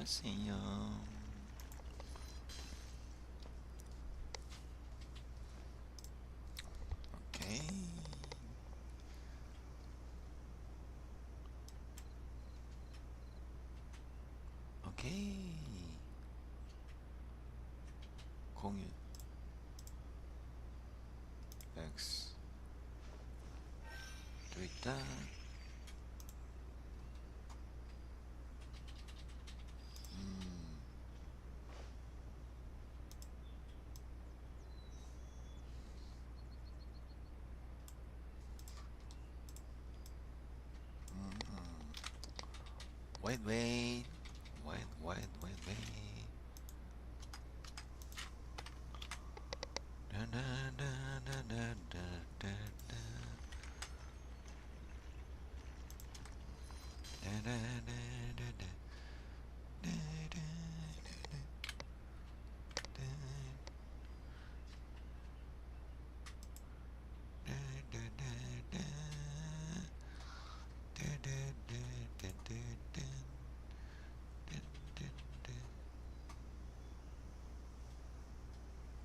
안녕하세요. 오케이. 오케이. 공유 X 또 있다. wait.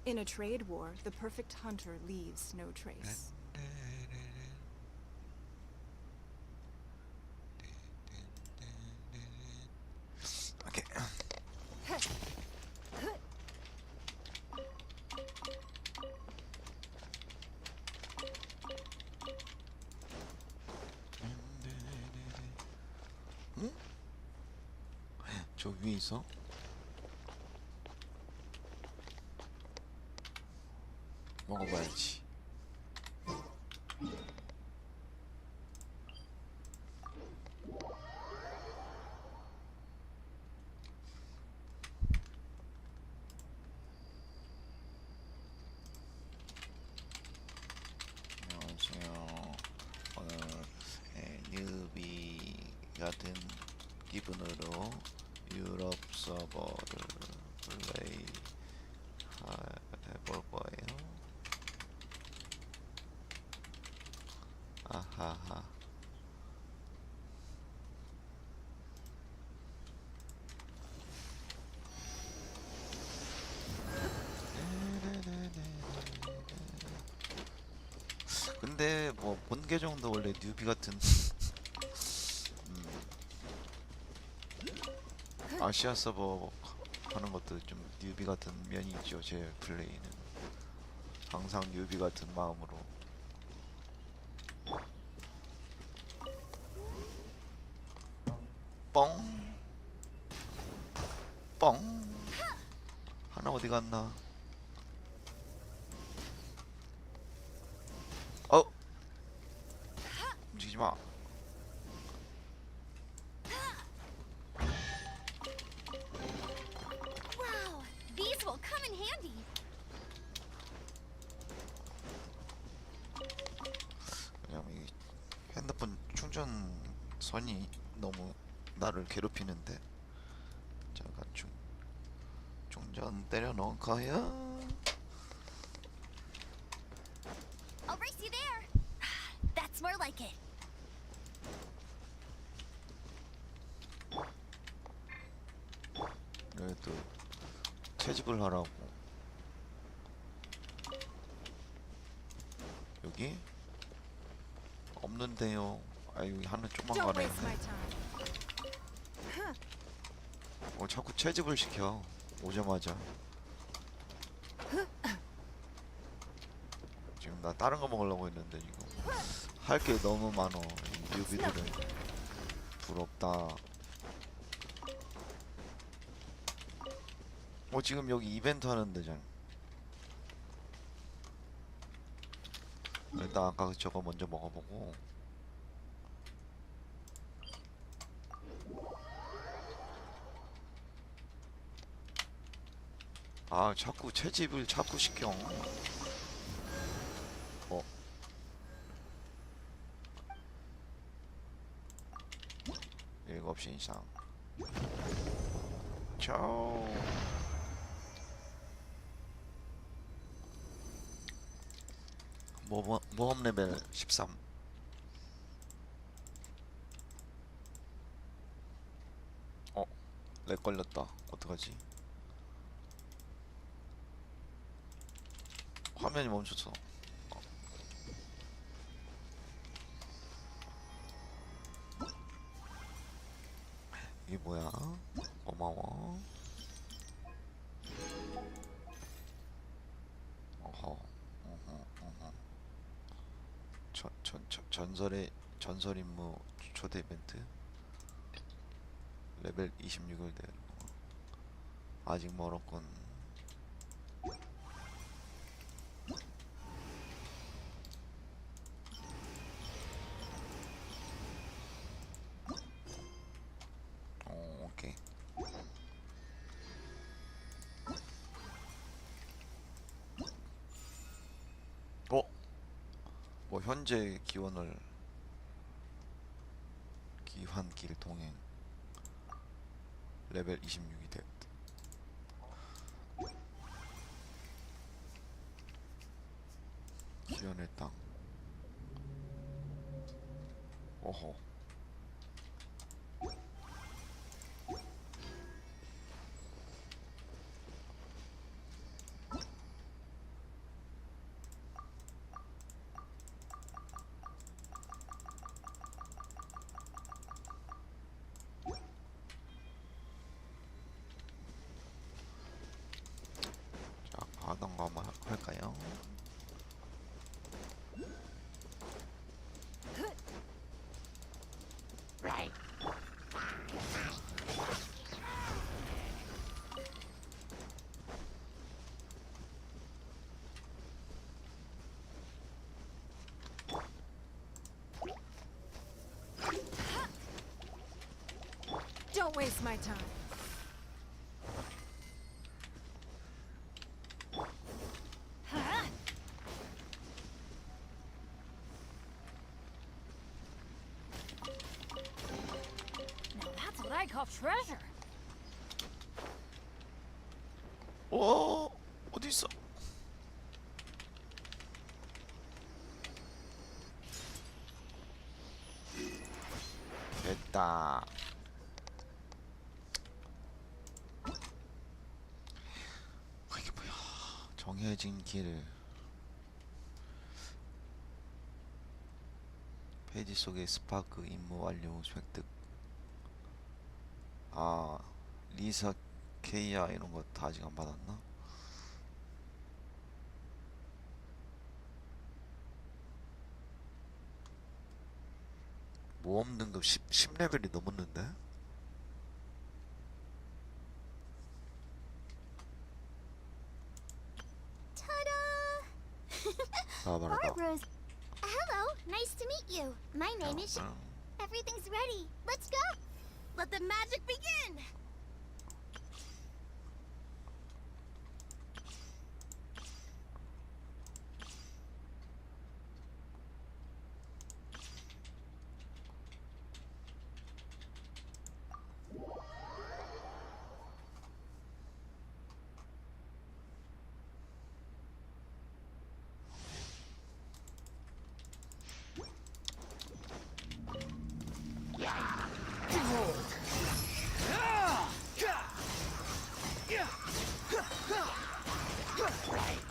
In a trade war, the perfect hunter leaves no trace. 오케이. 응? 저 위에 있어? 먹어봐야지. 안녕하세요. 오늘 뉴비 같은 기분으로 유럽 서버를 플레이 해볼 거예요. 아하하. 근데 뭐 본 계정도 원래 뉴비 같은 아시아 서버 하는 것도 좀 뉴비 같은 면이 있죠. 제 플레이는 항상 뉴비 같은 마음으로. 뻥 하나 어디 갔나? 움직이지 마. Wow, these will come in handy. 왜냐면 이 핸드폰 충전선이 너무 나를 괴롭히는데. 잠깐 충전 때려 넣을 거야. I'll race you there. That's more like it. 그래도 채집을 하라고. 여기 없는데요. 아 여기 하나 좀만 Don't 가네. waste my time. 자꾸 채집을 시켜. 오자마자. 지금 나 다른 거 먹으려고 했는데 이거 할 게 너무 많어. 이 뉴비들은 부럽다. 지금 여기 이벤트 하는 데잖아. 일단 아까 저거 먼저 먹어보고. 아 자꾸 채집을 자꾸 시켜. 7시 이상. 차오. 모험 레벨 13. 렉 걸렸다. 어떡하지? 화면이 멈췄어. 이게 뭐야? 고마워. 어허. 전설 임무 초대 이벤트. 레벨 26을 돼. 아직 멀었군. 오케이. 뭐 현재 기원을 기환길 동행 레벨 26이 됐다. 기원의 땅. 오호. 하던 거 한번 할까요? Don't waste my time. Now that's what I call treasure. 오, 어디 있어? 됐다. 이게 뭐야? 정해진 길. 페이지 속의 스파크 임무 완료 획득. 아, 리사 케이아 이런 거 다 아직 안 받았나? 모험 등급 10레벨이 넘었는데? 아, 말하다. Barbara's. Hello, nice to meet you. My name is. Everything's ready. Let's go. Let the magic begin.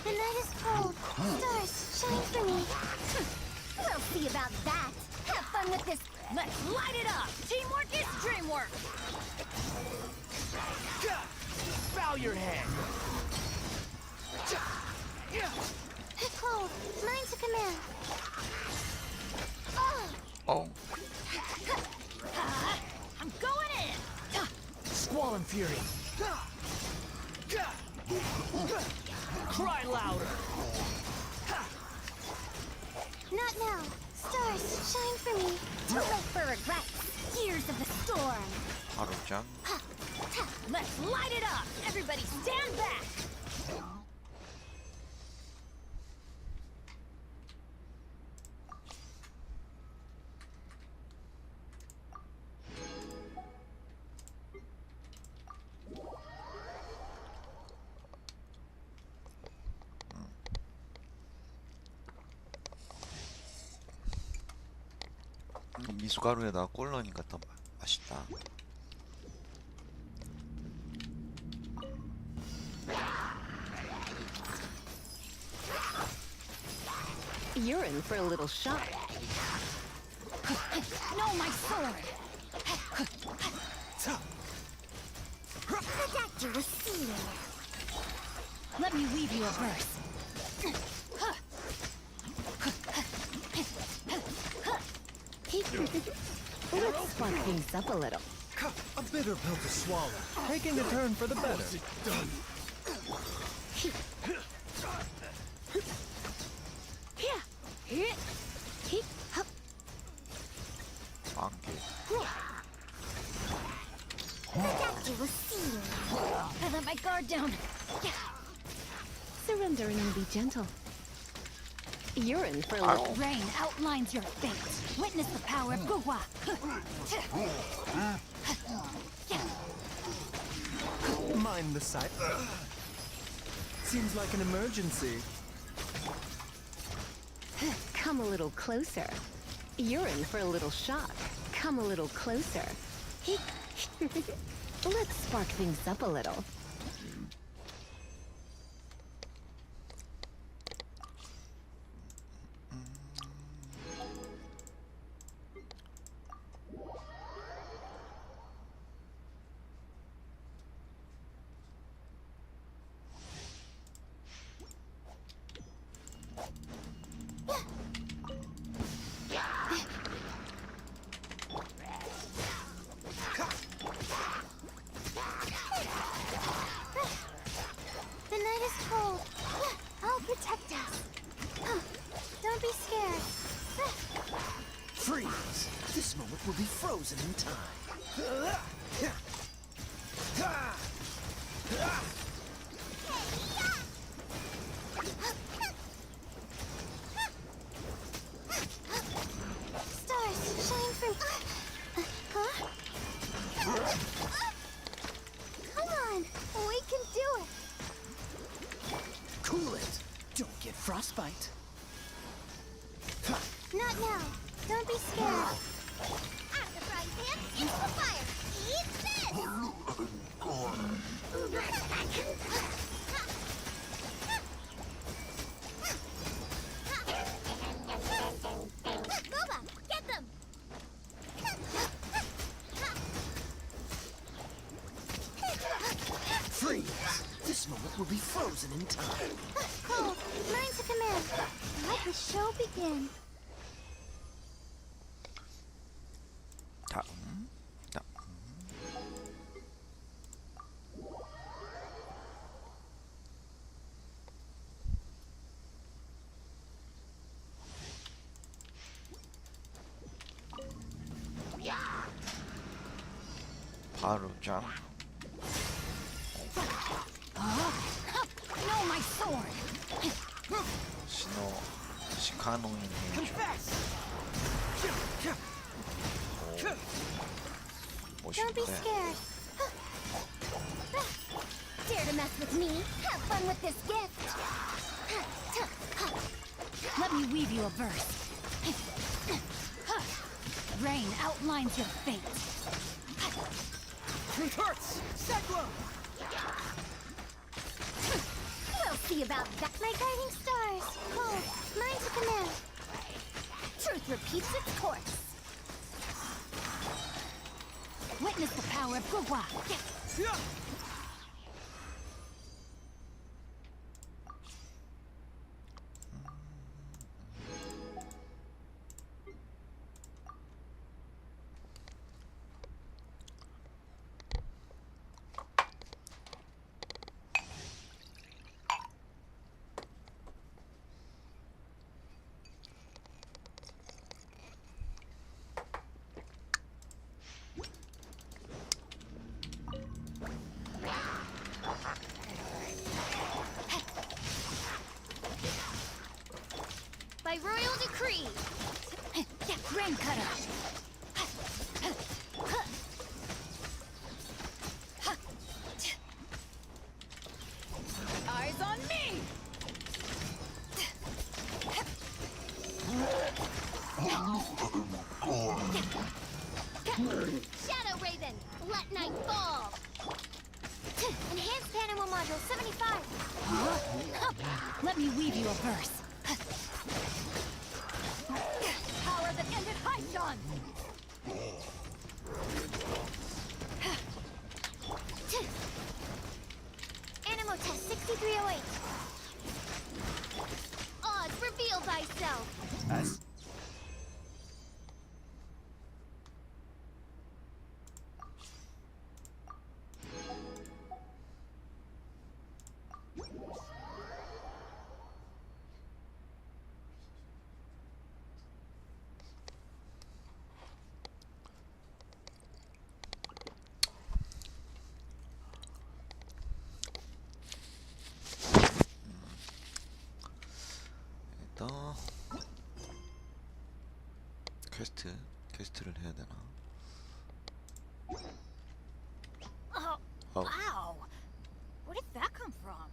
The night is cold. Stars, shine for me. We'll see about that. Have fun with this. Let's light it up. Teamwork is dreamwork. Bow your head. Cold. Mine's a command. Oh. 어, I'm going in. Squall and fury. Cry louder. Not now. Stars, shine for me. Too late for regrets. Years of the storm. 하루짱. Let's light it up. Everybody stand back. 미숫가루에다가 꿀 넣으니까 더 맛있다. You're in for a little shock. No, my sword! Protect your seal. Let me weave you a verse. Let's spark things up a little. A bitter pill to swallow. Taking a turn for the better. 안개. Protect your seal. I let my guard down. Surrendering will be gentle. You're in for a little. Rain outlines your fate. Witness the power of Gugwa. Mind the sight. Seems like an emergency. Come a little closer. You're in for a little shock. Come a little closer. Let's spark things up a little. The night is cold. I'll protect us. Don't be scared. Freeze! This moment will be frozen in time. Stars shine from. Huh? Come on, we can do it. Cool it! Don't get frostbite. Not now. Don't be scared. Out the frying pan, into the fire. Eat this! Boba, get them! Freeze! This moment will be frozen in time. Cold, learn to command. Let the show begin. 다음. 바로 장. No, my sword. 신호 시카노인 해줘. Don't be 멋있네. scared. Dare to mess with me? Have fun with this gift. Let me weave you a verse. Rain outlines your fate. Truth hurts! Cyclone! We'll see about that. My guiding stars. Cold, mine to command. Truth repeats its course. Witness the power of Gugwa. By royal decree. Rain cutter. Eyes on me! Shadow Raven, let night fall. Enhanced Animal Module 75. Let me weave you a verse. End it high, Sean! Animal test 6308. Odds, reveal thyself. As 일단 퀘스트를 해야 되나? Oh, Oh. wow. Where did that come from?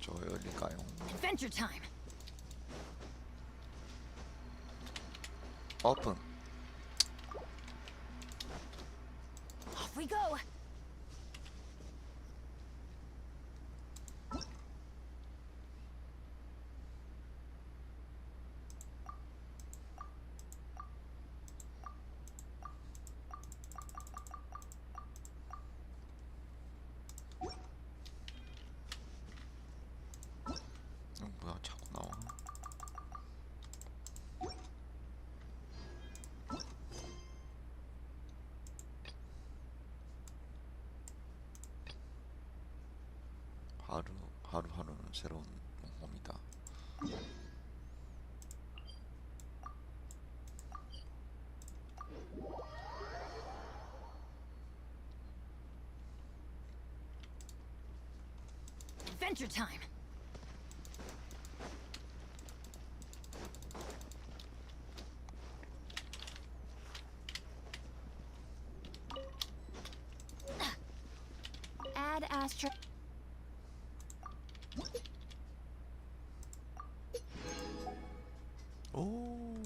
저 열릴까요? Adventure time. 오픈. Off we go. 뭐야 자꾸 나와. 하루하루는 새로운 몽홈이다. Adventure time. Add Astra. 오.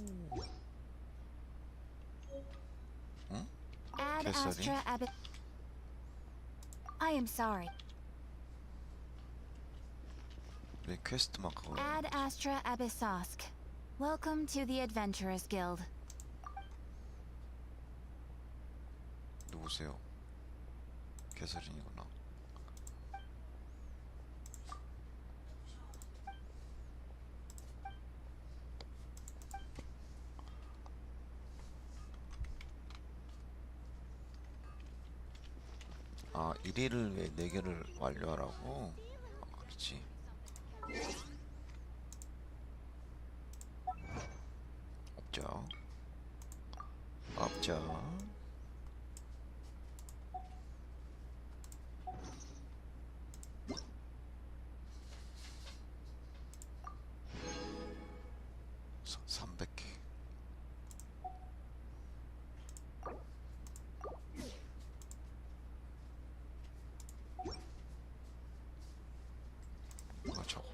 응? Add Cassidy? Astra Abbot. I am sorry. 왜 퀘스트만 그거? Ad Astra Abyssosk. Welcome to the Adventurers Guild. 누구세요? 개설인이구나. 아, 1일을 왜 4개를 완료하라고? 아, 그렇지. 없죠. 없죠. 서 300개. 뭐야 저거?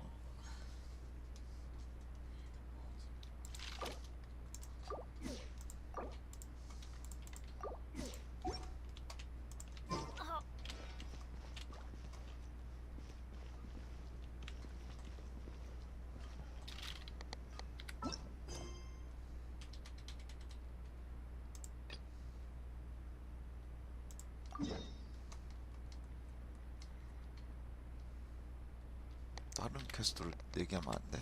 다른 퀘스트를 4개 하면 안 돼?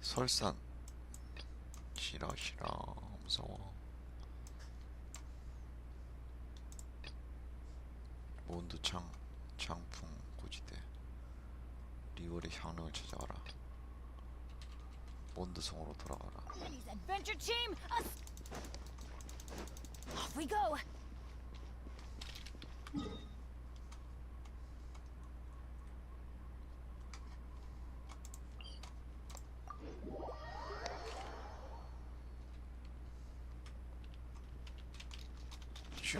설산. 싫어 무서워. 몬드 장풍 고지대. 리월의 향릉을 찾아가라. 몬드성으로 돌아가라. Penny's Adventure Team. Off we go. 슈.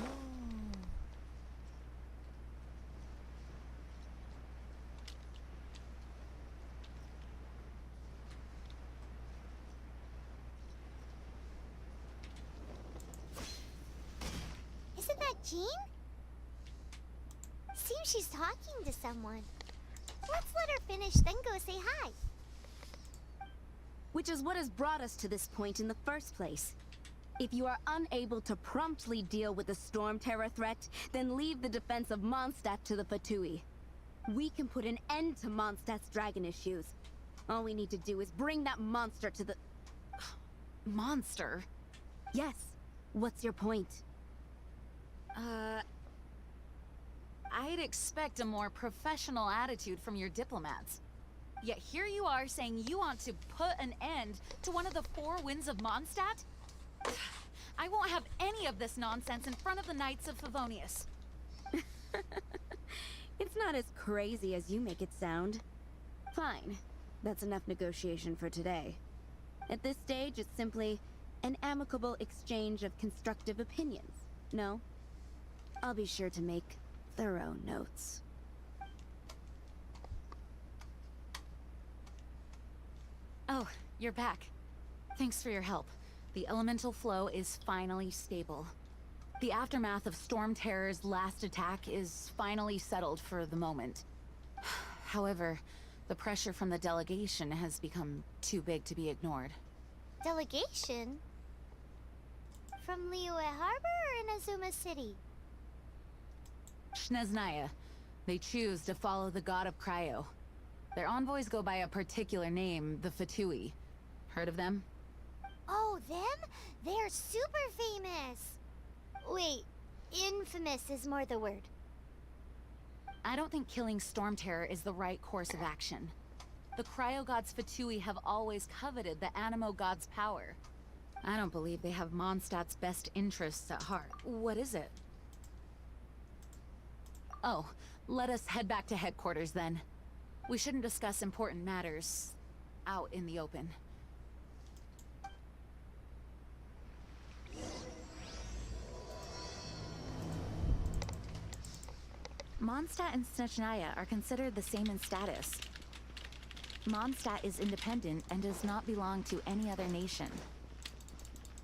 Jean? Seems she's talking to someone. Let's let her finish, then go say hi. Which is what has brought us to this point in the first place. If you are unable to promptly deal with the Storm Terror threat, then leave the defense of Mondstadt to the Fatui. We can put an end to Mondstadt's dragon issues. All we need to do is bring that monster to the... Monster? Yes. What's your point? I'd expect a more professional attitude from your diplomats. Yet here you are saying you want to put an end to one of the four winds of Mondstadt? I won't have any of this nonsense in front of the Knights of Favonius. It's not as crazy as you make it sound. Fine. That's enough negotiation for today. At this stage, it's simply an amicable exchange of constructive opinions. No? I'll be sure to make thorough notes. Oh, you're back. Thanks for your help. The elemental flow is finally stable. The aftermath of Storm Terror's last attack is finally settled for the moment. However, the pressure from the delegation has become too big to be ignored. Delegation? From Liyue Harbor or Inazuma City? Snezhnaya. They choose to follow the god of Cryo. Their envoys go by a particular name, the Fatui. Heard of them? Oh, them? They're super famous! Wait, infamous is more the word. I don't think killing Storm Terror is the right course of action. The Cryo God's Fatui have always coveted the Animo God's power. I don't believe they have Mondstadt's best interests at heart. What is it? Oh, let us head back to headquarters then. We shouldn't discuss important matters out in the open. Mondstadt and Snezhnaya are considered the same in status. Mondstadt is independent and does not belong to any other nation.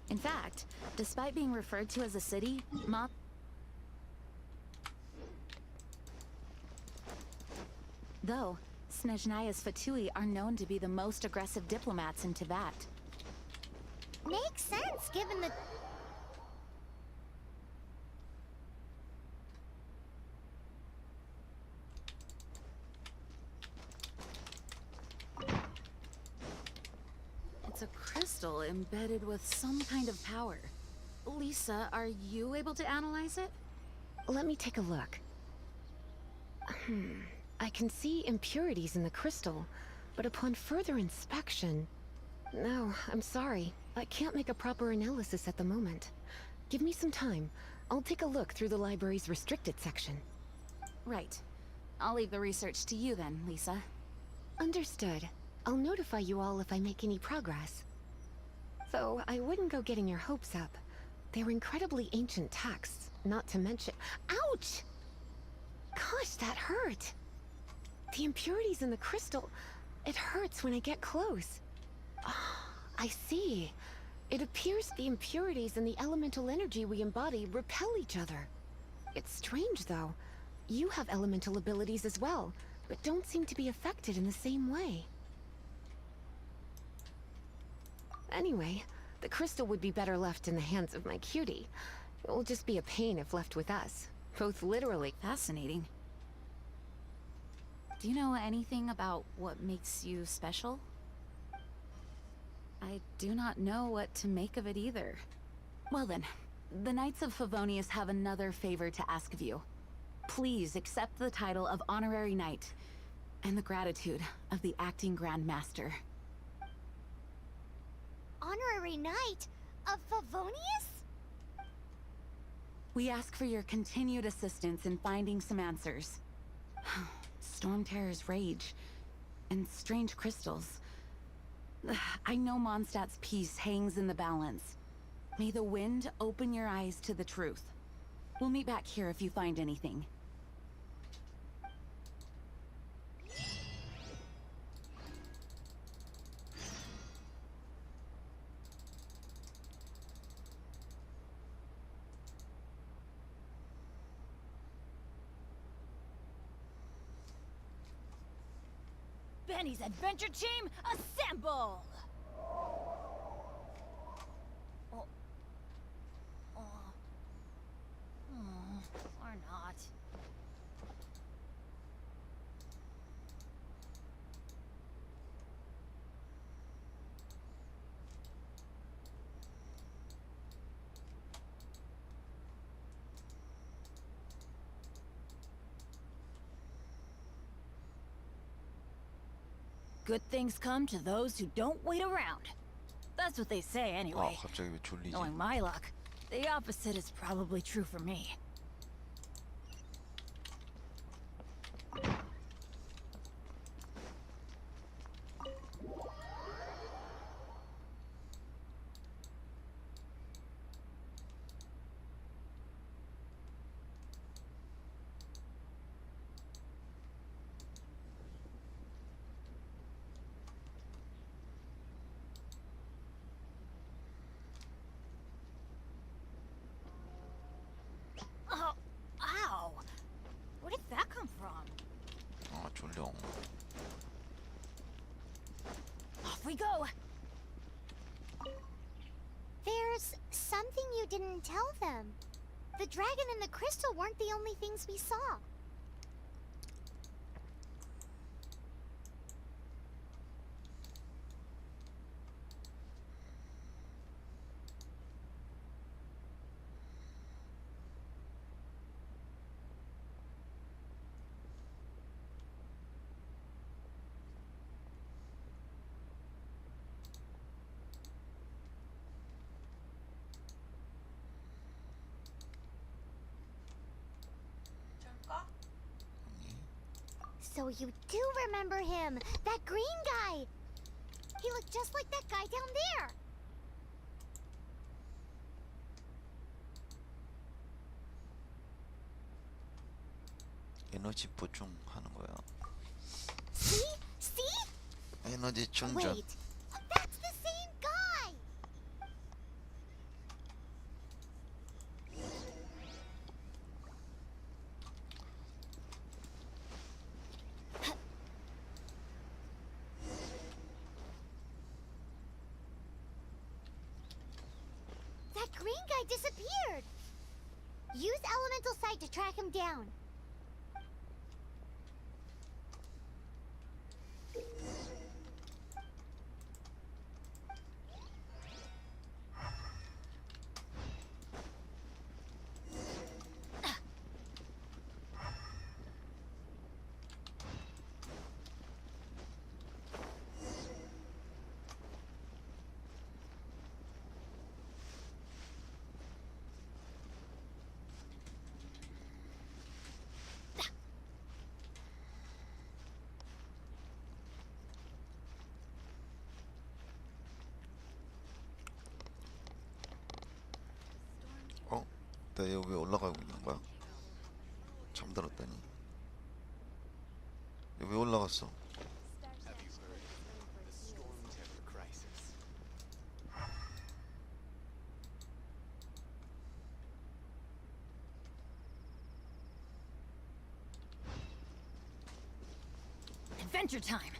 In fact, despite being referred to as a city, though, Snezhnaya's Fatui are known to be the most aggressive diplomats in Tibet. Makes sense, given the... It's a crystal embedded with some kind of power. Lisa, are you able to analyze it? Let me take a look. I can see impurities in the crystal, but upon further inspection... No, I'm sorry. I can't make a proper analysis at the moment. Give me some time. I'll take a look through the library's restricted section. Right. I'll leave the research to you then, Lisa. Understood. I'll notify you all if I make any progress. Though, I wouldn't go getting your hopes up. They're incredibly ancient texts, not to mention... Ouch! Gosh, that hurt! The impurities in the crystal... It hurts when I get close. Ah, I see. It appears the impurities and the elemental energy we embody repel each other. It's strange, though. You have elemental abilities as well, but don't seem to be affected in the same way. Anyway, the crystal would be better left in the hands of my cutie. It will just be a pain if left with us, both literally. Fascinating. Do you know anything about what makes you special? I do not know what to make of it either. Well then, the Knights of Favonius have another favor to ask of you. Please accept the title of Honorary Knight, and the gratitude of the Acting Grand Master. Honorary Knight of Favonius? We ask for your continued assistance in finding some answers. Storm Terror's rage, and strange crystals. I know Mondstadt's peace hangs in the balance. May the wind open your eyes to the truth. We'll meet back here if you find anything. Benny's adventure team, assemble! Or not. Good things come to those who don't wait around. That's what they say 아 anyway. 갑자기 왜 졸리지? Knowing my luck, the opposite is probably true for me. Oh, ow! Where did that come from? 아 졸려. Off we go! There's something you didn't tell them. The dragon and the crystal weren't the only things we saw. So you do remember him, that green guy. He looked just like that guy down there. 에너지 보충하는 거야. See? See? 에너지 충전. Wait, that's the same guy. That green guy disappeared. Use elemental sight to track him down. 어? 나 여기 왜 올라가고 있는 거야? 잠들었다니. 여기 왜 올라갔어? Have you heard the storm terror crisis? Adventure time!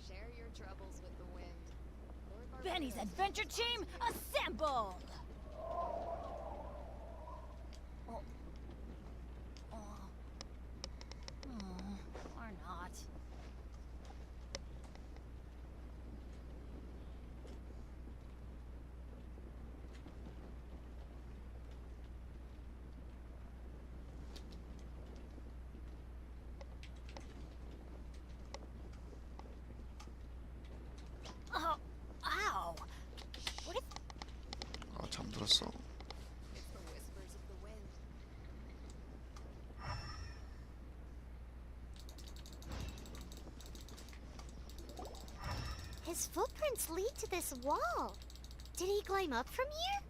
Share your troubles with the wind. Lord Benny's Barbados. adventure team, assemble! Or not. Oh, ow! What if 아 잠들었어. It's the whispers of the wind. stairs lead to this wall. Did he climb up from here?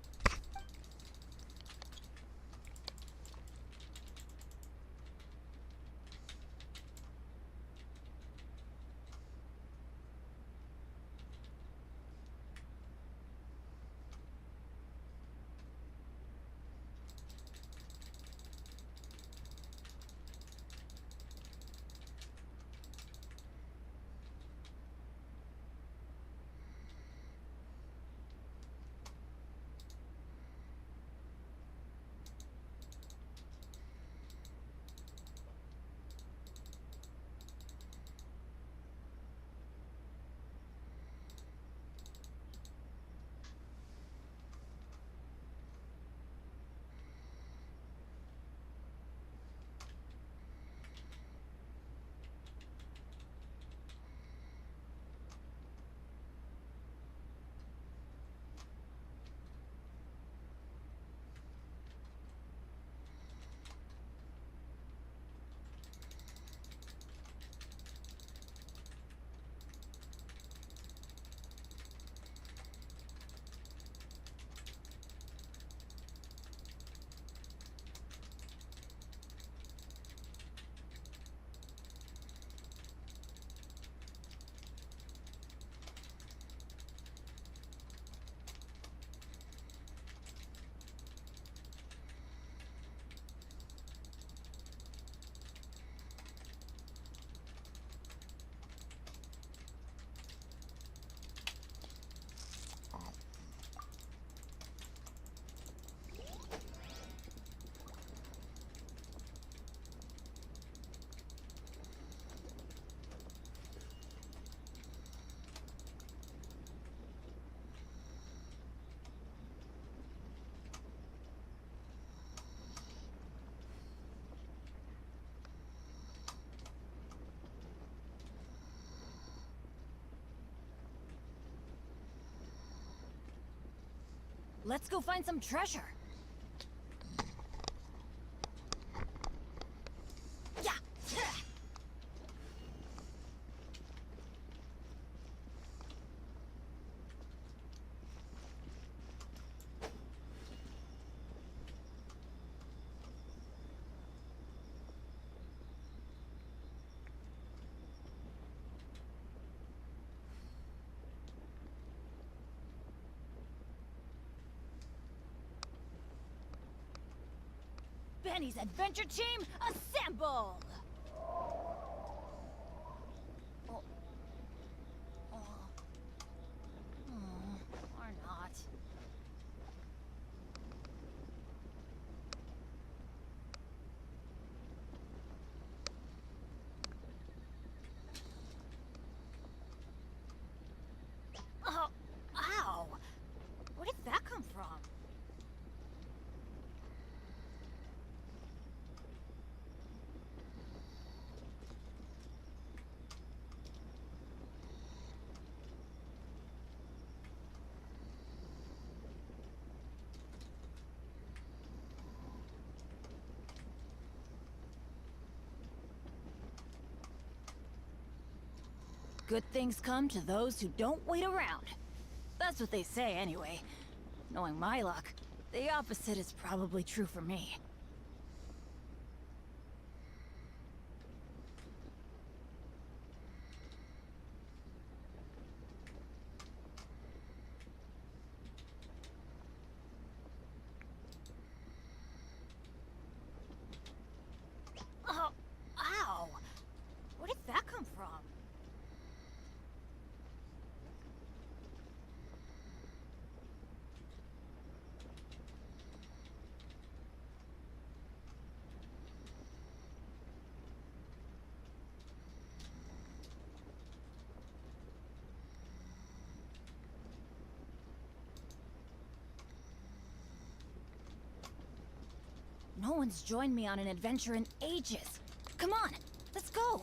Let's go find some treasure. Yeah. Benny's adventure team, assemble! Oh. Or not. Oh, ow! Where did that come from? Good things come to those who don't wait around. That's what they say anyway. Knowing my luck, the opposite is probably true for me. Oh, ow! Where did that come from? No one's joined me on an adventure in ages. Come on, let's go.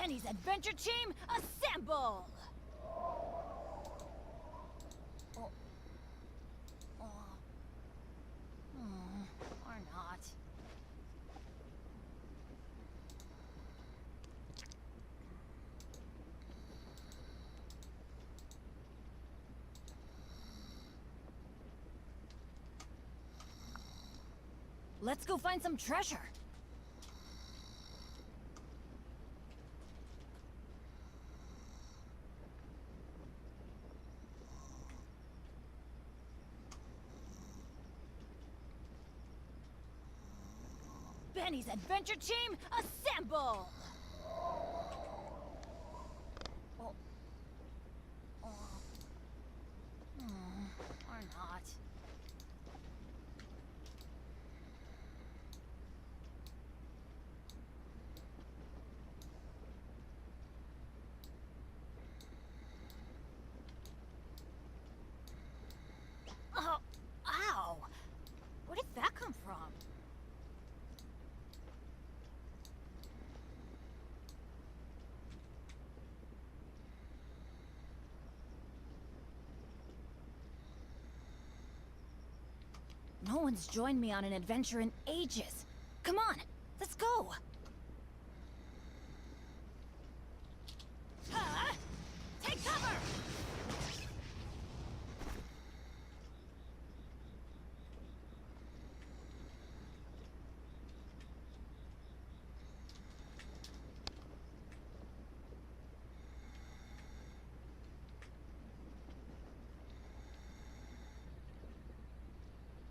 Benny's adventure team, assemble! Or not. Let's go find some treasure. Benny's adventure team, assemble! Or not. Oh, ow! Where did that come from? No one's joined me on an adventure in ages. Come on, let's go! Take cover!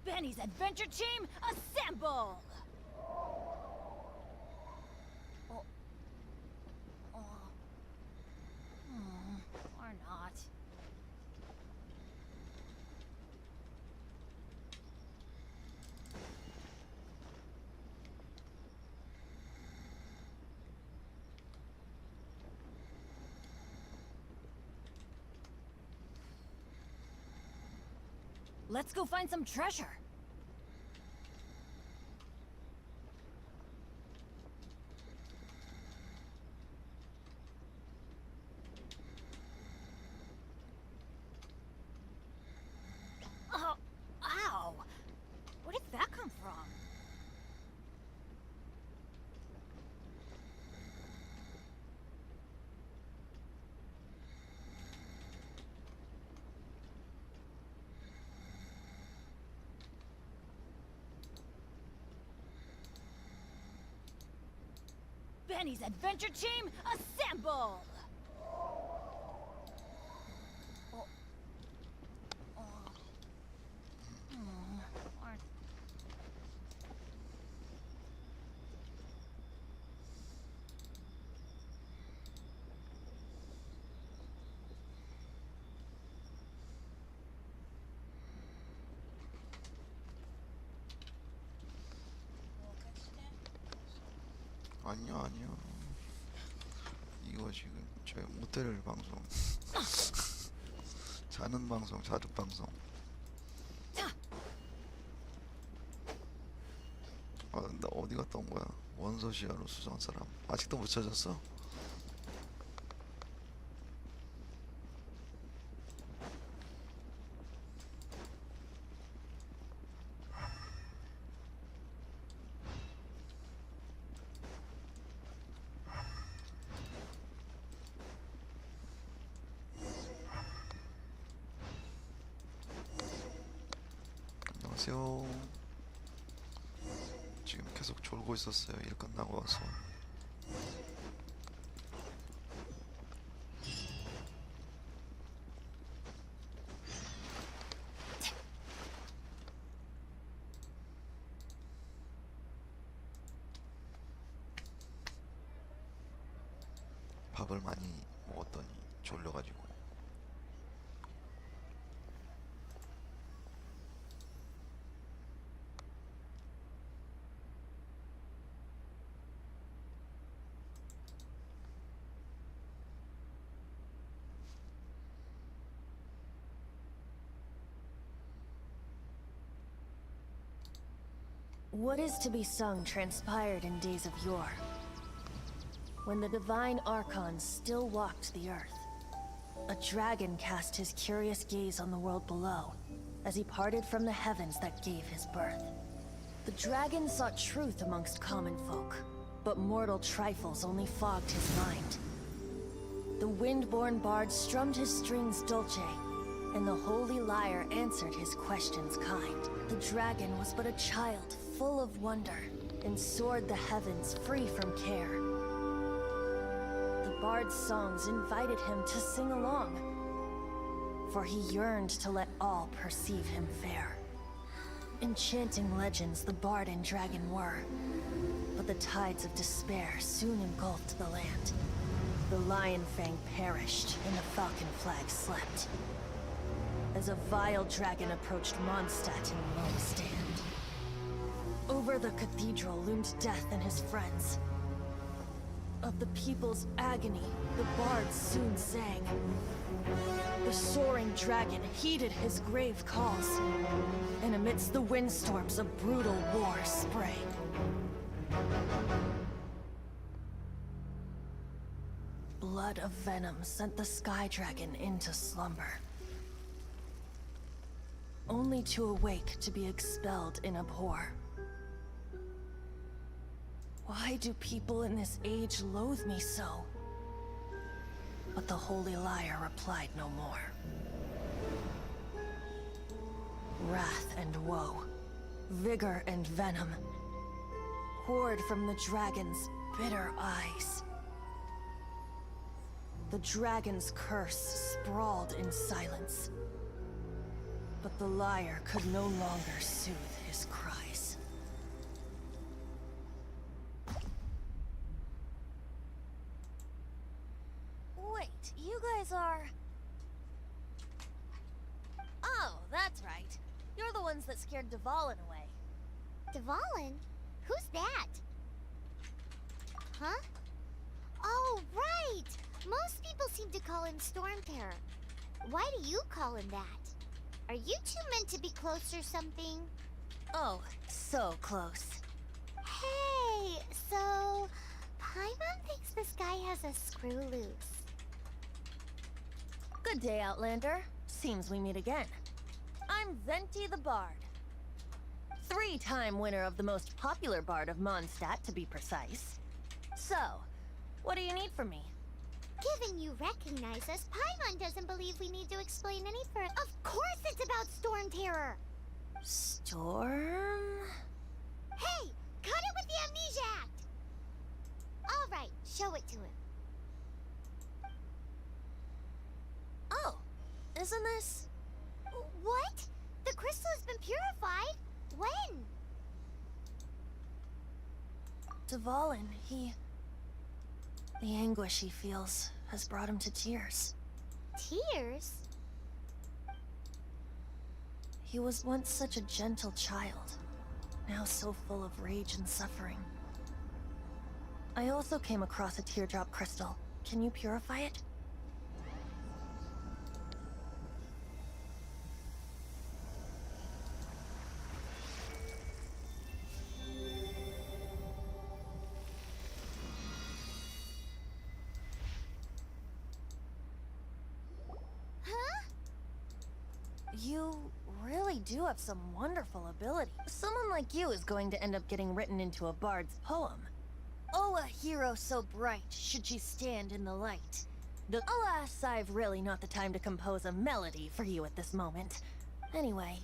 Benny's adventure team, assemble! Or not. Let's go find some treasure. Oh, ow! Where did that come from? Benny's adventure team, assemble! 아니요. 이거 지금 저희 모텔 방송. 자는 방송, 자득 방송. 아, 나 어디 갔다 온 거야? 원소시아로 수정한 사람. 아직도 못 찾았어? 안녕하세요. 지금 계속 졸고 있었어요. 일 끝나고 와서. 밥을 많이 먹었더니 졸려가지고. What is to be sung transpired in days of yore. when the divine archons still walked the earth, a dragon cast his curious gaze on the world below as he parted from the heavens that gave his birth. The dragon sought truth amongst common folk, but mortal trifles only fogged his mind. The wind-born bard strummed his strings dulce, and the holy lyre answered his questions kind. The dragon was but a child full of wonder, and soared the heavens free from care. The bard's songs invited him to sing along, for he yearned to let all perceive him fair. Enchanting legends the bard and dragon were, but the tides of despair soon engulfed the land. The lion fang perished, and the falcon flag slept, as a vile dragon approached Mondstadt in lone stand. Over the cathedral loomed death and his friends. Of the people's agony, the bards soon sang. The soaring dragon heeded his grave calls, and amidst the windstorms a brutal war sprang. Blood of venom sent the sky dragon into slumber, only to awake to be expelled in abhor. Why do people in this age loathe me so? But the holy lyre replied no more. Wrath and woe, vigor and venom, poured from the dragon's bitter eyes. The dragon's curse sprawled in silence, but the lyre could no longer soothe his cries. Wait, you guys are... Oh, that's right. You're the ones that scared Dvalin away. Dvalin? Who's that? Huh? Oh, right! Most people seem to call him Storm Terror. Why do you call him that? Are you two meant to be close or something? Oh, so close. Hey, so... Paimon thinks this guy has a screw loose. Good day, Outlander. Seems we meet again. I'm Venti the Bard. 3-time winner of the most popular bard of Mondstadt, to be precise. So, what do you need from me? Given you recognize us, Paimon doesn't believe we need to explain any further. Of course it's about Storm Terror! Storm? Hey! Cut it with the Amnesia Act! Alright, show it to him. Oh, isn't this... What? The crystal has been purified? When? Dvalin, the anguish he feels has brought him to tears. Tears? He was once such a gentle child, now so full of rage and suffering. I also came across a teardrop crystal. Can you purify it? You really do have some wonderful ability. Someone like you is going to end up getting written into a bard's poem. Oh, a hero so bright, should she stand in the light. Alas, I've really not the time to compose a melody for you at this moment. Anyway,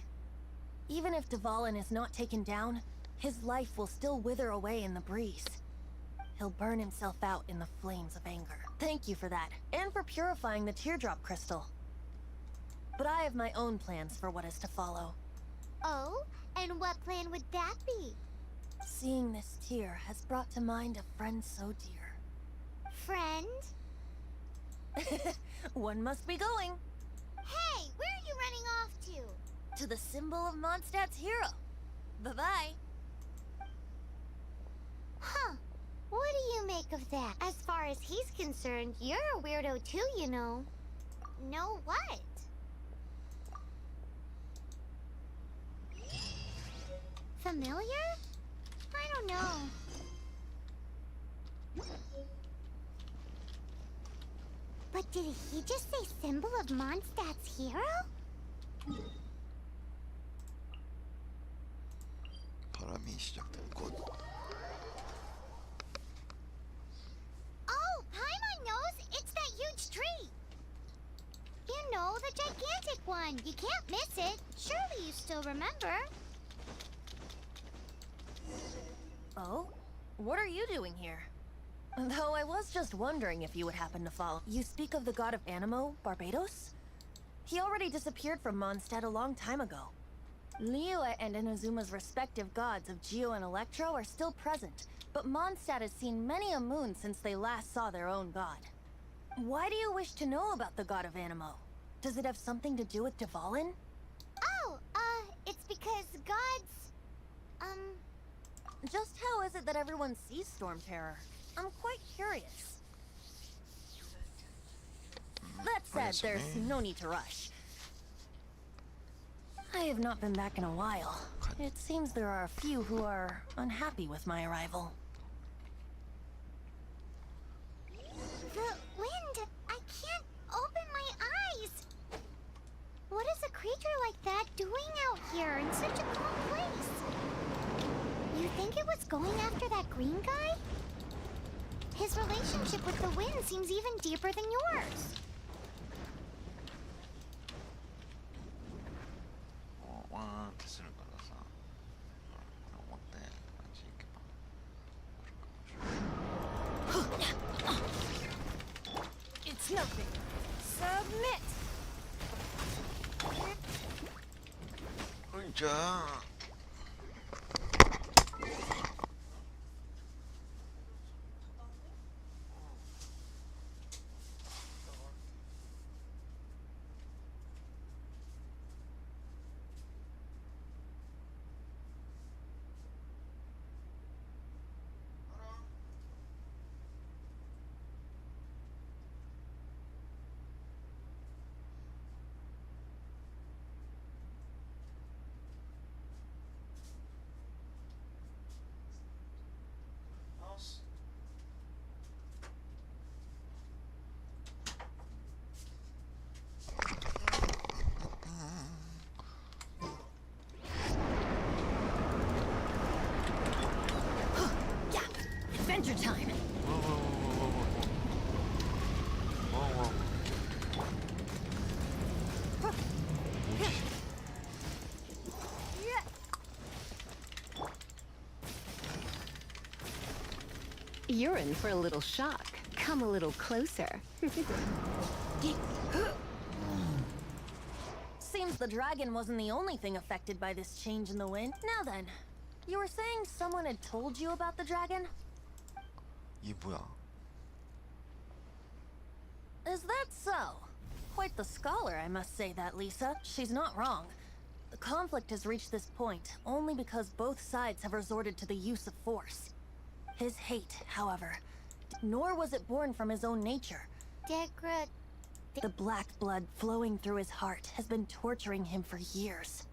even if Dvalin is not taken down, his life will still wither away in the breeze. He'll burn himself out in the flames of anger. Thank you for that, and for purifying the teardrop crystal. But I have my own plans for what is to follow. Oh? And what plan would that be? Seeing this tear has brought to mind a friend so dear. Friend? One must be going. Hey, where are you running off to? To the symbol of Mondstadt's hero. Bye-bye. Huh. What do you make of that? As far as he's concerned, you're a weirdo too, you know. Know what? Familiar? I don't know. But did he just say symbol of Mondstadt's hero? 바람이 시작된 곳. Oh, Paimon knows! It's that huge tree! You know, the gigantic one! You can't miss it! Surely you still remember? Oh? What are you doing here? Though I was just wondering if you would happen to follow. You speak of the god of Animo, Barbados? He already disappeared from Mondstadt a long time ago. Liyue and Inazuma's respective gods of Geo and Electro are still present, but Mondstadt has seen many a moon since they last saw their own god. Why do you wish to know about the god of Animo? Does it have something to do with Dvalin? Oh, it's because gods... Just how is it that everyone sees Storm Terror? I'm quite curious. That said, there's no need to rush. I have not been back in a while. It seems there are a few who are unhappy with my arrival. The wind! I can't open my eyes! What is a creature like that doing out here in such a calm place? You think it was going after that green guy? His relationship with the wind seems even deeper than yours. 뜻을 걸어서 그럼 어때? 같이 이렇게 막 It's nothing. Submit! 자. Adventure time! You're in for a little shock. Come a little closer. Seems the dragon wasn't the only thing affected by this change in the wind. Now then, you were saying someone had told you about the dragon? 이 뭐야? Is that so? Quite the scholar, I must say that, Lisa. She's not wrong. The conflict has reached this point only because both sides have resorted to the use of force. His hate, however, nor was it born from his own nature. The black blood flowing through his heart has been torturing him for years.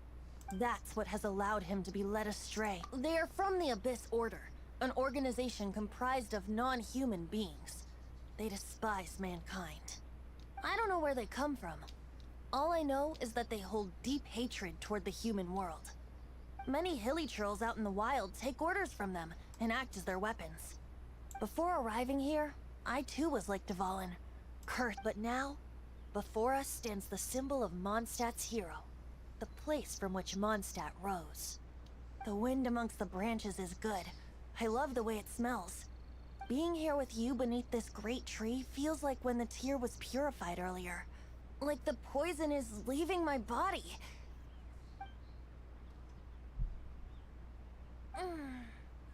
That's what has allowed him to be led astray. They are from the Abyss Order, an organization comprised of non-human beings. They despise mankind. I don't know where they come from. All I know is that they hold deep hatred toward the human world. Many hilly trolls out in the wild take orders from them and act as their weapons. Before arriving here, I too was like Dvalin, cursed, but now, before us stands the symbol of Mondstadt's hero, the place from which Mondstadt rose. The wind amongst the branches is good. I love the way it smells. Being here with you beneath this great tree feels like when the tear was purified earlier. Like the poison is leaving my body.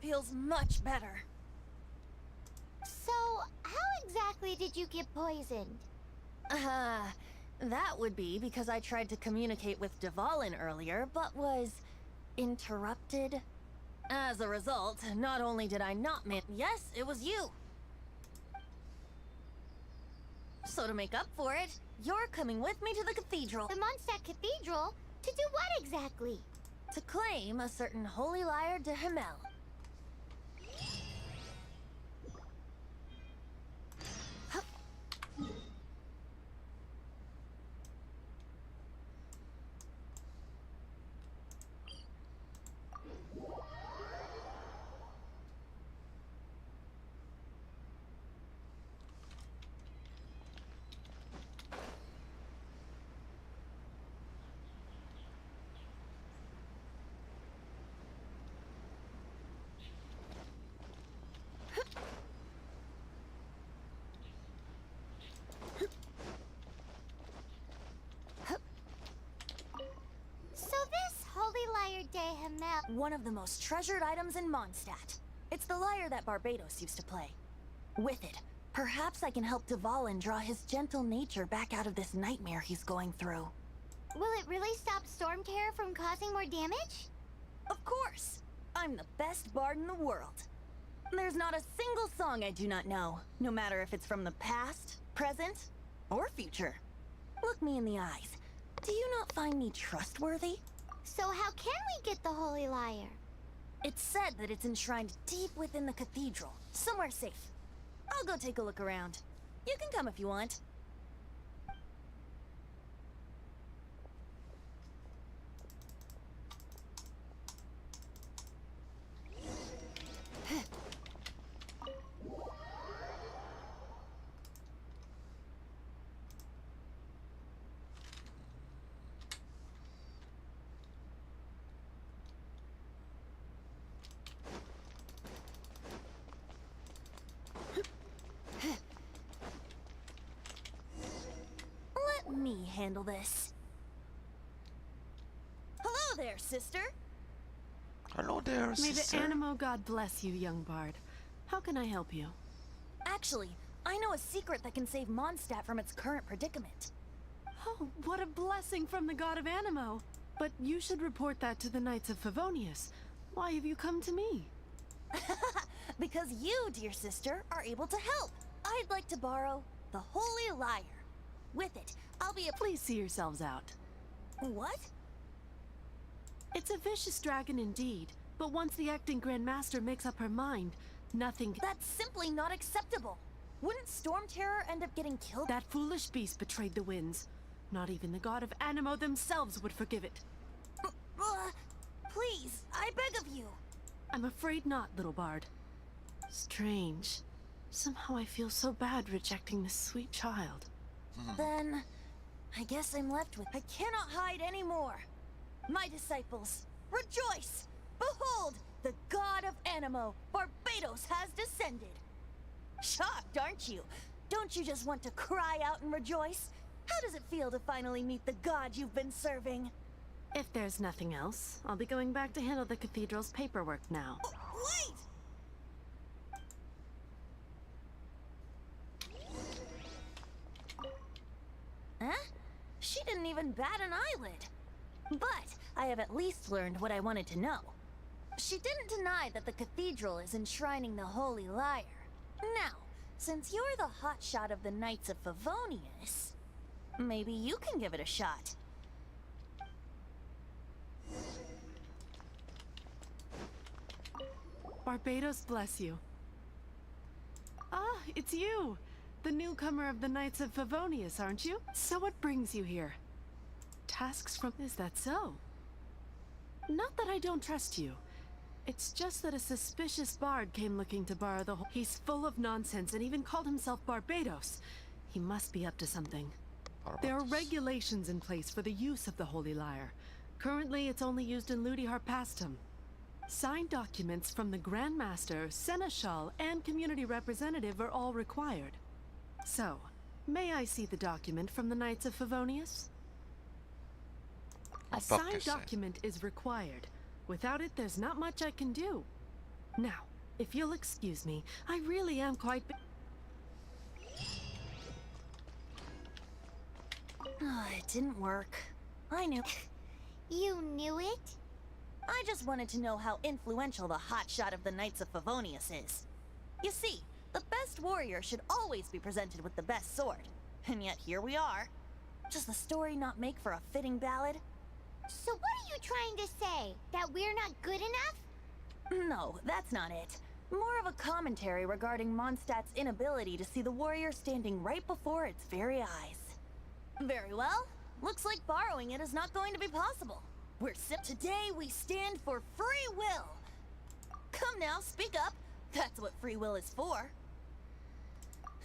Feels much better. So, how exactly did you get poisoned? That would be because I tried to communicate with Dvalin earlier, but was interrupted. As a result, not only did I not yes, it was you. So to make up for it, you're coming with me to the cathedral. The Mondstadt Cathedral? To do what exactly? To claim a certain holy lyre de Himmel. smell. One of the most treasured items in Mondstadt. It's the lyre that Barbados used to play. With it, perhaps I can help Dvalin draw his gentle nature back out of this nightmare he's going through. Will it really stop Storm Terror from causing more damage? Of course! I'm the best bard in the world. There's not a single song I do not know, no matter if it's from the past, present, or future. Look me in the eyes. Do you not find me trustworthy? So how can we get the Holy Lyre? It's said that it's enshrined deep within the cathedral, somewhere safe. I'll go take a look around. You can come if you want. Let me handle this. Hello there, sister. Hello there, May the sister. Animo God bless you, young bard. How can I help you? Actually, I know a secret that can save Mondstadt from its current predicament. Oh, what a blessing from the god of Animo! But you should report that to the Knights of Favonius. Why have you come to me? Because you, dear sister, are able to help. I'd like to borrow the Holy Lyre. With it, I'll be a... Please see yourselves out. What? It's a vicious dragon indeed, but once the acting Grand Master makes up her mind, nothing... That's simply not acceptable. Wouldn't Storm Terror end up getting killed? That foolish beast betrayed the winds. Not even the god of Animo themselves would forgive it. Please, I beg of you. I'm afraid not, little bard. Strange. Somehow I feel so bad rejecting this sweet child. Then, I guess I'm left with... I cannot hide anymore. My disciples, rejoice! Behold, the god of Animo, Barbados, has descended. Shocked, aren't you? Don't you just want to cry out and rejoice? How does it feel to finally meet the god you've been serving? If there's nothing else, I'll be going back to handle the cathedral's paperwork now. Wait! Huh? She didn't even bat an eyelid. But I have at least learned what I wanted to know. She didn't deny that the cathedral is enshrining the Holy Lyre. Now, since you're the hotshot of the Knights of Favonius, maybe you can give it a shot. Barbados bless you. Ah, it's you! The newcomer of the Knights of Favonius, aren't you? So what brings you here? Tasks from... Is that so? Not that I don't trust you. It's just that a suspicious bard came looking to borrow the whole... He's full of nonsense and even called himself Barbados. He must be up to something. There are regulations in place for the use of the Holy Lyre. Currently, it's only used in Ludi Harpastum. Signed documents from the Grand Master, Seneschal, and Community Representative are all required. So, may I see the document from the Knights of Favonius? A signed document is required. Without it, there's not much I can do. Now, if you'll excuse me, I really am quite... It didn't work. I knew. You knew it? I just wanted to know how influential the hotshot of the Knights of Favonius is. You see, the best warrior should always be presented with the best sword. And yet here we are. Does the story not make for a fitting ballad? So what are you trying to say? That we're not good enough? No, that's not it. More of a commentary regarding Mondstadt's inability to see the warrior standing right before its very eyes. Very well. Looks like borrowing it is not going to be possible. Today we stand for free will. Come now, speak up. That's what free will is for.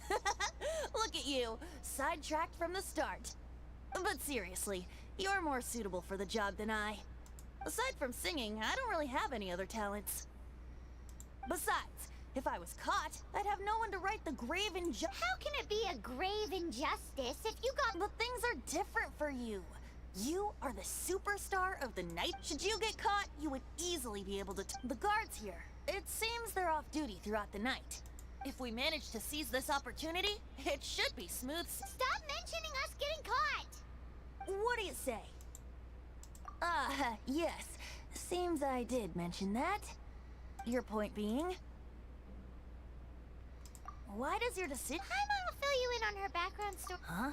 Look at you, sidetracked from the start. But seriously, you're more suitable for the job than I. Aside from singing, I don't really have any other talents. Besides, if I was caught, I'd have no one to right the grave injustice. How can it be a grave injustice if you got... But things are different for you. You are the superstar of the night. Should you get caught, you would easily be able to. The guards here. It seems they're off duty throughout the night. If we manage to seize this opportunity, it should be smooth. Stop mentioning us getting caught! What do you say? Yes. Seems I did mention that. Your point being? Why does your decision? I'll fill you in on her background story. Huh?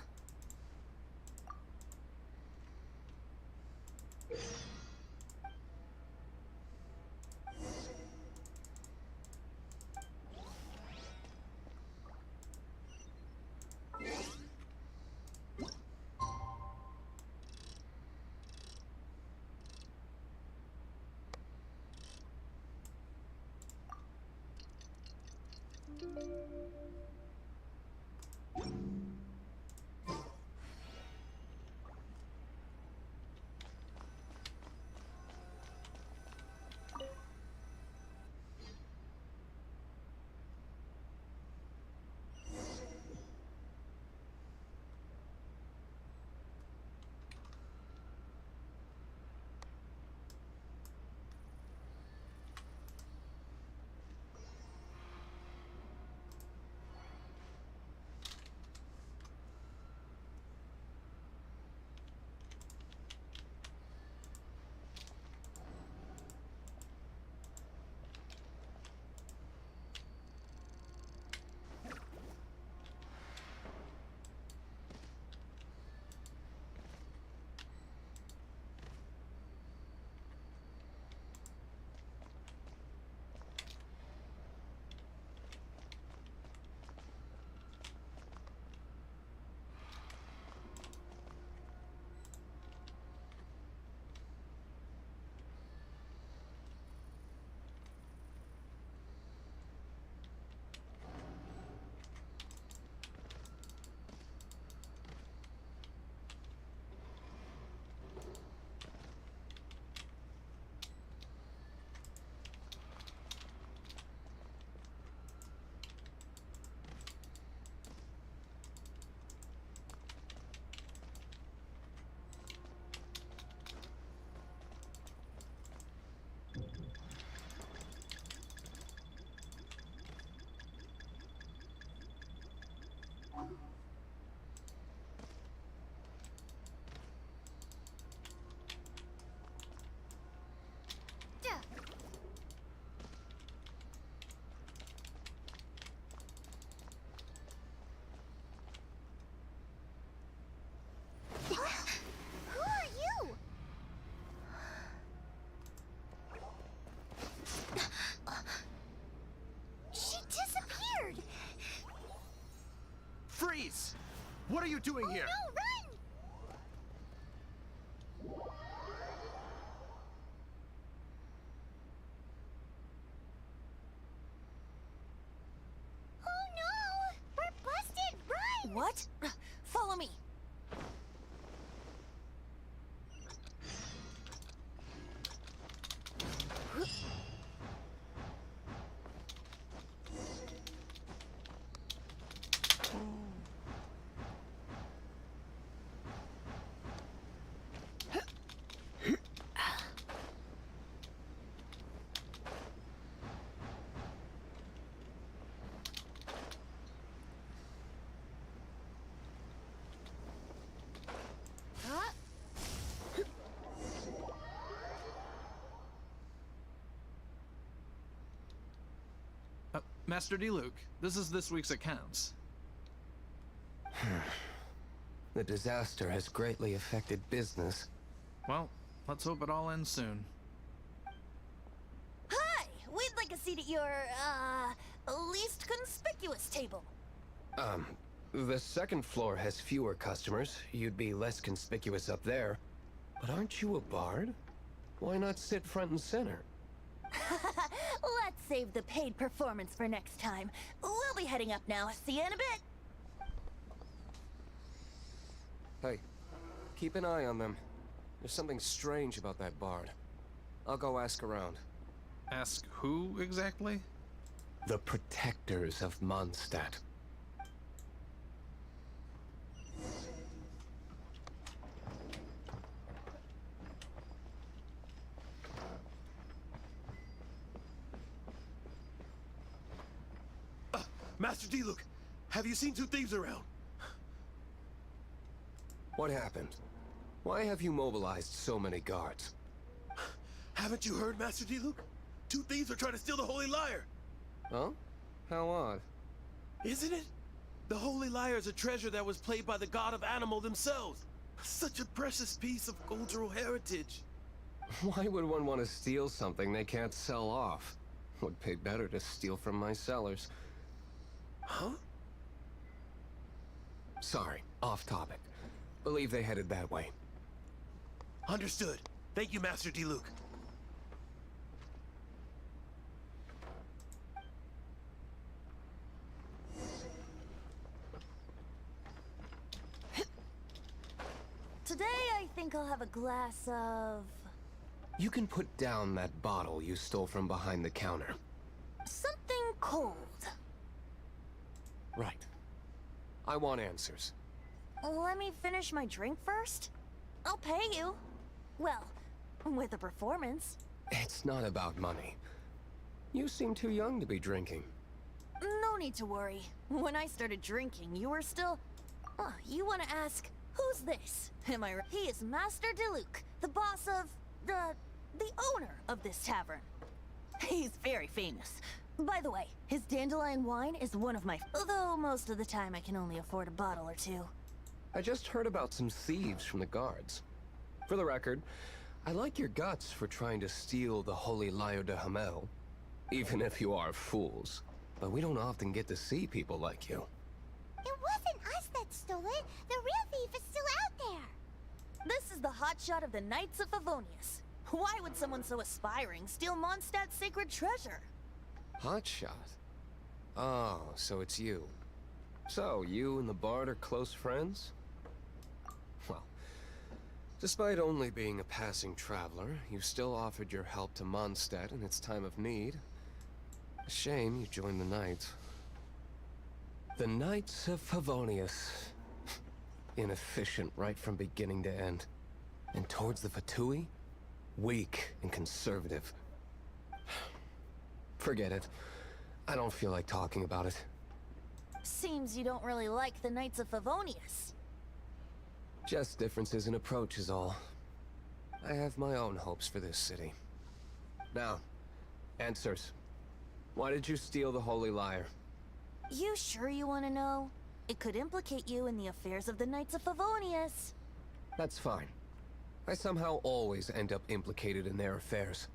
Who are you? She disappeared! Freeze! What are you doing here? No, run! Oh no! We're busted! Run! What? Follow me. Master D. Luke, this is this week's accounts. The disaster has greatly affected business. Well, let's hope it all ends soon. Hi! We'd like a seat at your, least conspicuous table. The second floor has fewer customers. You'd be less conspicuous up there. But aren't you a bard? Why not sit front and center? Let's save the paid performance for next time. We'll be heading up now. See you in a bit. Hey, keep an eye on them. There's something strange about that bard. I'll go ask around. Ask who exactly? The protectors of Mondstadt. Master D-Luke, have you seen two thieves around? What happened? Why have you mobilized so many guards? Haven't you heard, Master D-Luke? Two thieves are trying to steal the Holy Lyre. Huh? How odd. Isn't it? The Holy Lyre is a treasure that was played by the god of animal themselves. Such a precious piece of cultural heritage. Why would one want to steal something they can't sell off? Would pay better to steal from my sellers. Huh? Sorry, off topic. Believe they headed that way. Understood. Thank you, Master D-Luke. Today, I think I'll have a glass of... You can put down that bottle you stole from behind the counter. something cold. Right. I want answers. Let me finish my drink first. I'll pay you. Well, with a performance. It's not about money. You seem too young to be drinking. No need to worry. When I started drinking, you were still... you want to ask, who's this? Am I right? He is Master D-Luke, the boss of... the owner of this tavern. He's very famous. By the way, his dandelion wine is one of my... Although most of the time I can only afford a bottle or two. I just heard about some thieves from the guards. For the record, I like your guts for trying to steal the Holy Lyre de Hamel. Even if you are fools. But we don't often get to see people like you. It wasn't us that stole it. The real thief is still out there. This is the hotshot of the Knights of Favonius. Why would someone so aspiring steal Mondstadt's sacred treasure? Hotshot? Oh, so it's you. So, you and the Bard are close friends? Well, despite only being a passing traveler, you still offered your help to Mondstadt in its time of need. A shame you joined the Knights. The Knights of Favonius. Inefficient right from beginning to end. And towards the Fatui? Weak and conservative. Forget it. I don't feel like talking about it. Seems you don't really like the Knights of Favonius. Just differences in approach is all. I have my own hopes for this city. Now, answers. Why did you steal the Holy Lyre? You sure you want to know? It could implicate you in the affairs of the Knights of Favonius. That's fine. I somehow always end up implicated in their affairs.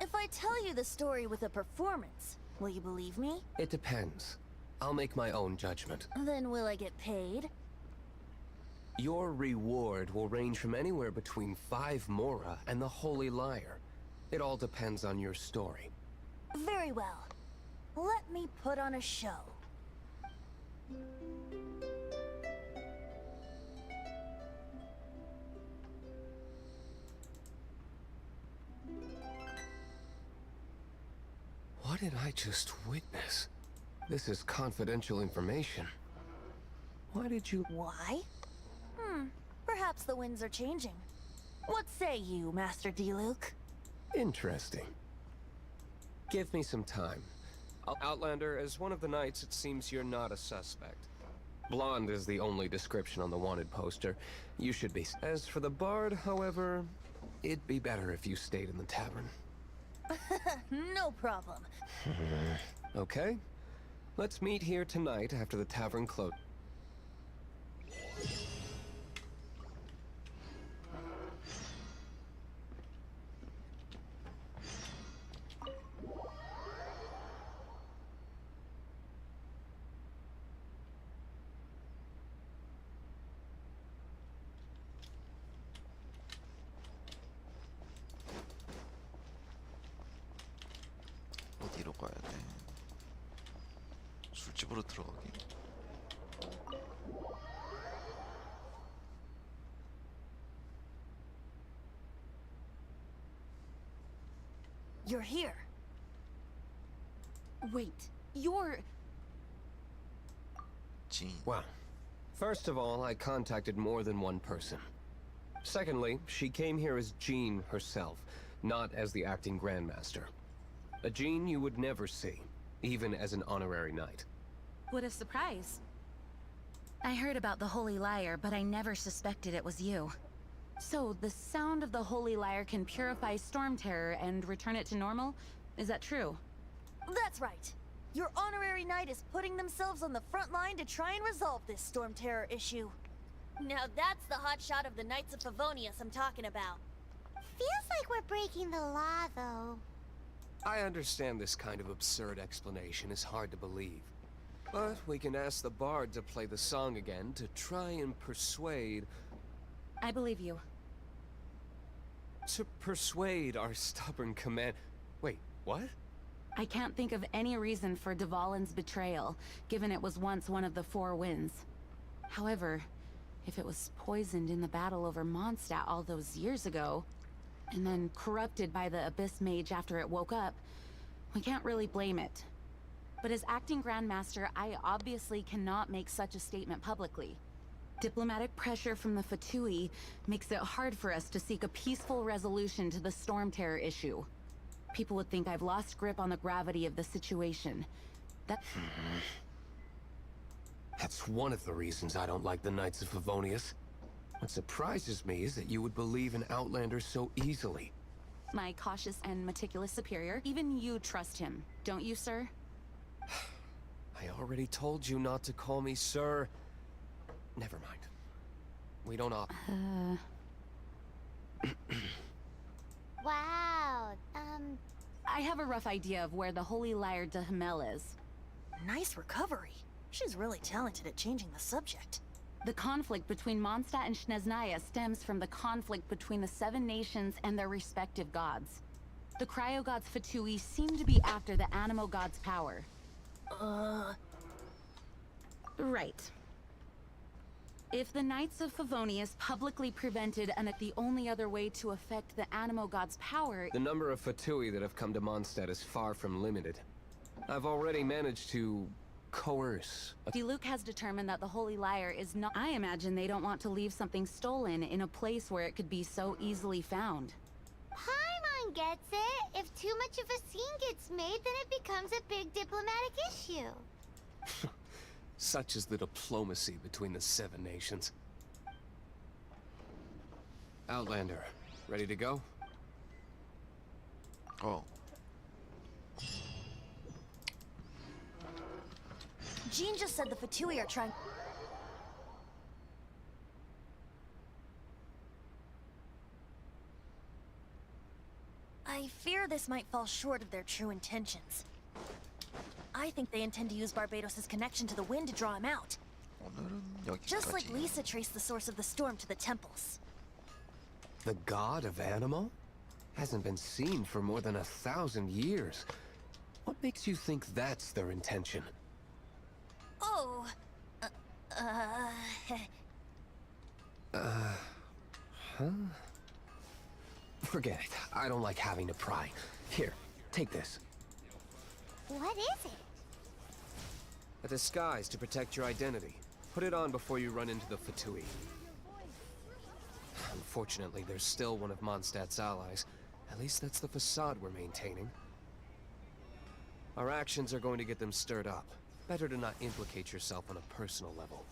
If I tell you the story with a performance, will you believe me? It depends. I'll make my own judgment. Then will I get paid? Your reward will range from anywhere between 5 Mora and the Holy Lyre. It all depends on your story. Very well. Let me put on a show. What did I just witness? This is confidential information. Why did you... Why? Perhaps the winds are changing. What say you, Master D-Luke? Interesting. Give me some time. Outlander, as one of the knights, it seems you're not a suspect. Blonde is the only description on the wanted poster. You should be. As for the Bard, however, it'd be better if you stayed in the tavern. No problem. Okay. Let's meet here tonight after the tavern closes. 어디로 가야 돼? 술집으로 들어가기. You're here. Wait, you're... Jean. Well, first of all, I contacted more than one person. Secondly, she came here as Jean herself, not as the acting Grandmaster. A Jean you would never see, even as an honorary knight. What a surprise. I heard about the Holy Lyre, but I never suspected it was you. So, the sound of the Holy Lyre can purify Storm Terror and return it to normal? Is that true? That's right. Your honorary knight is putting themselves on the front line to try and resolve this Storm Terror issue. Now that's the hotshot of the Knights of Favonius I'm talking about. Feels like we're breaking the law, though. I understand this kind of absurd explanation is hard to believe. But we can ask the bard to play the song again to try and persuade... I believe you. To persuade our stubborn command... Wait, what? I can't think of any reason for Dvalin's betrayal, given it was once one of the Four Winds. However, if it was poisoned in the battle over Mondstadt all those years ago, and then corrupted by the Abyss Mage after it woke up, we can't really blame it. But as acting Grandmaster, I obviously cannot make such a statement publicly. Diplomatic pressure from the Fatui makes it hard for us to seek a peaceful resolution to the Storm Terror issue. People would think I've lost grip on the gravity of the situation. That's one of the reasons I don't like the Knights of Favonius. What surprises me is that you would believe in Outlanders so easily. My cautious and meticulous superior, even you trust him, don't you, sir? I already told you not to call me sir. Never mind. We don't op- Wow, I have a rough idea of where the Holy Lyre de Himmel is. Nice recovery. She's really talented at changing the subject. The conflict between Mondstadt and Snezhnaya stems from the conflict between the Seven Nations and their respective gods. The Cryo-gods Fatui seem to be after the Animo god's power. Right. If the Knights of Favonius publicly prevented the only other way to affect the Animo god's power... The number of Fatui that have come to Mondstadt is far from limited. I've already managed to coerce. Diluc has determined that the Holy Lyre is not... I imagine they don't want to leave something stolen in a place where it could be so easily found. Paimon gets it. If too much of a scene gets made, then it becomes a big diplomatic issue. Such is the diplomacy between the Seven Nations. Outlander, ready to go? Oh. Jean just said the Fatui are trying... I fear this might fall short of their true intentions. I think they intend to use Barbados' connection to the wind to draw him out. 오늘은 Just like 여기까지. Lisa traced the source of the storm to the temples. The god of Animo? Hasn't been seen for more than 1,000 years. What makes you think that's their intention? Oh... Forget it. I don't like having to pry. Here, take this. What is it? A disguise to protect your identity. Put it on before you run into the Fatui. Unfortunately, there's still one of Mondstadt's allies. At least that's the facade we're maintaining. Our actions are going to get them stirred up. Better to not implicate yourself on a personal level.